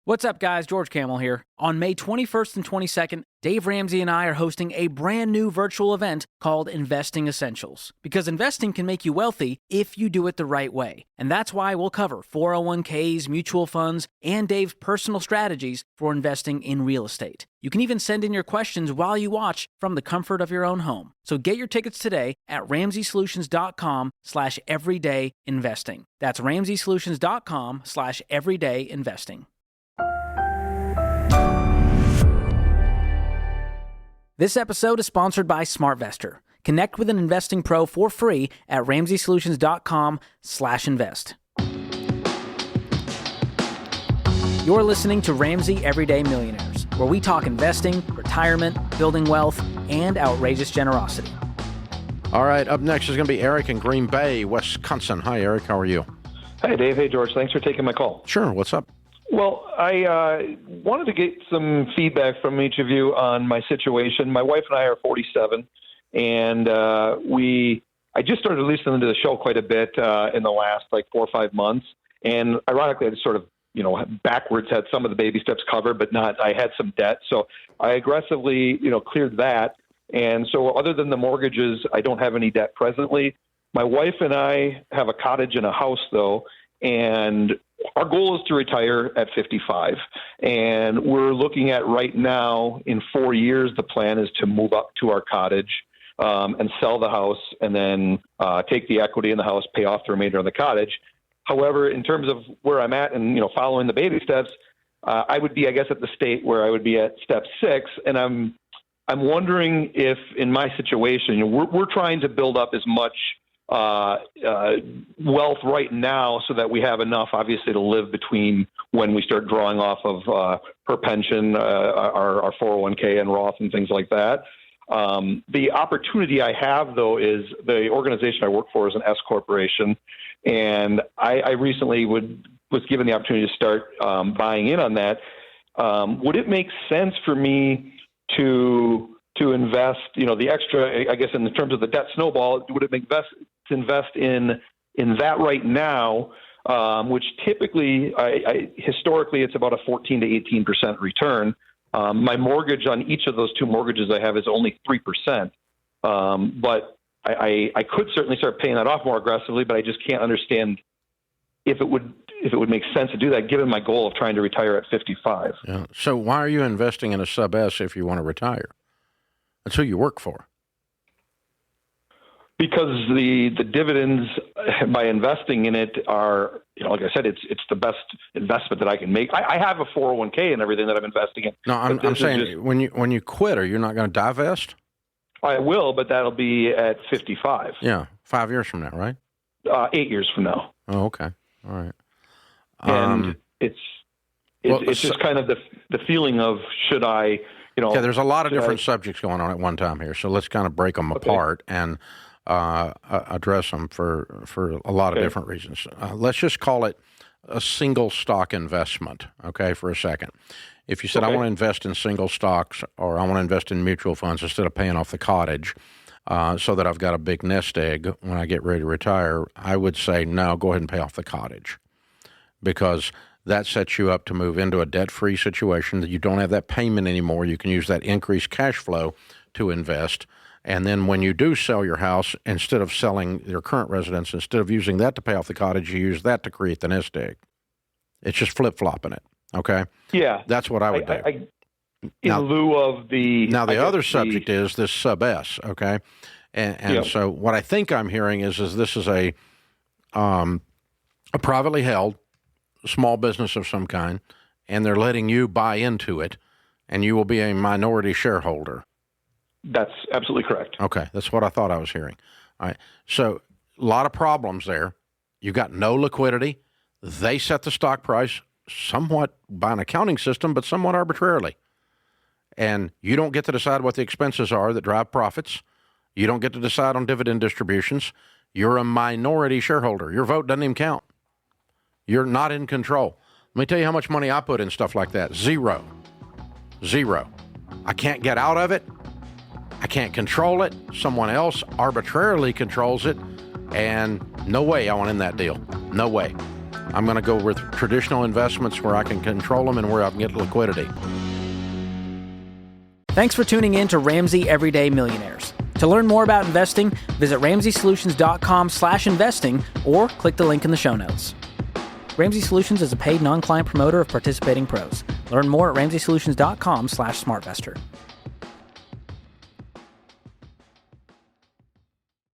What's up, guys? George Camel here. On May 21st and 22nd, Dave Ramsey and I are hosting a brand new virtual event called Investing Essentials. Because investing can make you wealthy if you do it the right way. And that's why we'll cover 401ks, mutual funds, and Dave's personal strategies for investing in real estate. You can even send in your questions while you watch from the comfort of your own home. So get your tickets today at RamseySolutions.com/everydayinvesting. That's RamseySolutions.com/everydayinvesting. This episode is sponsored by SmartVestor. Connect with an investing pro for free at RamseySolutions.com/invest. You're listening to Ramsey Everyday Millionaires, where we talk investing, retirement, building wealth, and outrageous generosity. All right, up next is going to be Eric in Green Bay, Wisconsin. Hi, Eric. How are you? Hey, Dave. Hey, George. Thanks for taking my call. Sure. What's up? Well, I wanted to get some feedback from each of you on my situation. My wife and I are 47, and I just started listening to the show quite a bit in the last 4 or 5 months. And ironically, I just sort of, backwards had some of the baby steps covered, but not. I had some debt, so I aggressively, cleared that. And so, other than the mortgages, I don't have any debt presently. My wife and I have a cottage and a house, though, and our goal is to retire at 55, and we're looking at right now in 4 years, the plan is to move up to our cottage and sell the house and then take the equity in the house, pay off the remainder of the cottage. However, in terms of where I'm at and, following the baby steps, I would be, I guess, at the state where I would be at step 6. And I'm wondering if in my situation, we're trying to build up as much wealth right now so that we have enough, obviously, to live between when we start drawing off of her pension, our 401k and Roth and things like that. The opportunity I have, though, is the organization I work for is an S corporation, and I recently was given the opportunity to start buying in on that. Would it make sense for me to invest, the extra, I guess, in terms of the debt snowball, would it make best to invest in that right now, which typically, historically, it's about a 14 to 18% return. My mortgage on each of those 2 mortgages I have is only 3%. But I could certainly start paying that off more aggressively, but I just can't understand if it would make sense to do that, given my goal of trying to retire at 55. Yeah. So why are you investing in a sub S if you want to retire? That's who you work for. Because the dividends by investing in it are, like I said, it's the best investment that I can make. I have a 401k and everything that I'm investing in. No, I'm saying when you quit, are you not going to divest? I will, but that'll be at 55. Yeah, 5 years from now, right? 8 years from now. Oh, okay. All right. And it's just kind of the feeling of, should I, Yeah, there's a lot of different subjects going on at one time here, so let's kind of break them apart and address them for a lot of different reasons. Let's just call it a single stock investment, okay, for a second. If you said, I want to invest in single stocks or I want to invest in mutual funds instead of paying off the cottage so that I've got a big nest egg when I get ready to retire, I would say, no, go ahead and pay off the cottage, because that sets you up to move into a debt-free situation that you don't have that payment anymore. You can use that increased cash flow to invest. And then when you do sell your house, instead of selling your current residence, instead of using that to pay off the cottage, you use that to create the nest egg. It's just flip-flopping it, okay? Yeah. That's what I would do. Lieu of the... Now, the other subject is this sub-S, okay? And so what I think I'm hearing is this is a privately held small business of some kind, and they're letting you buy into it, and you will be a minority shareholder. That's absolutely correct. Okay, that's what I thought I was hearing. All right, so a lot of problems there. You got no liquidity. They set the stock price somewhat by an accounting system, but somewhat arbitrarily. And you don't get to decide what the expenses are that drive profits. You don't get to decide on dividend distributions. You're a minority shareholder. Your vote doesn't even count. You're not in control. Let me tell you how much money I put in stuff like that. Zero. I can't get out of it. I can't control it. Someone else arbitrarily controls it. And no way I want in that deal. No way. I'm going to go with traditional investments where I can control them and where I can get liquidity. Thanks for tuning in to Ramsey Everyday Millionaires. To learn more about investing, visit RamseySolutions.com/investing or click the link in the show notes. Ramsey Solutions is a paid non-client promoter of participating pros. Learn more at RamseySolutions.com/SmartVestor.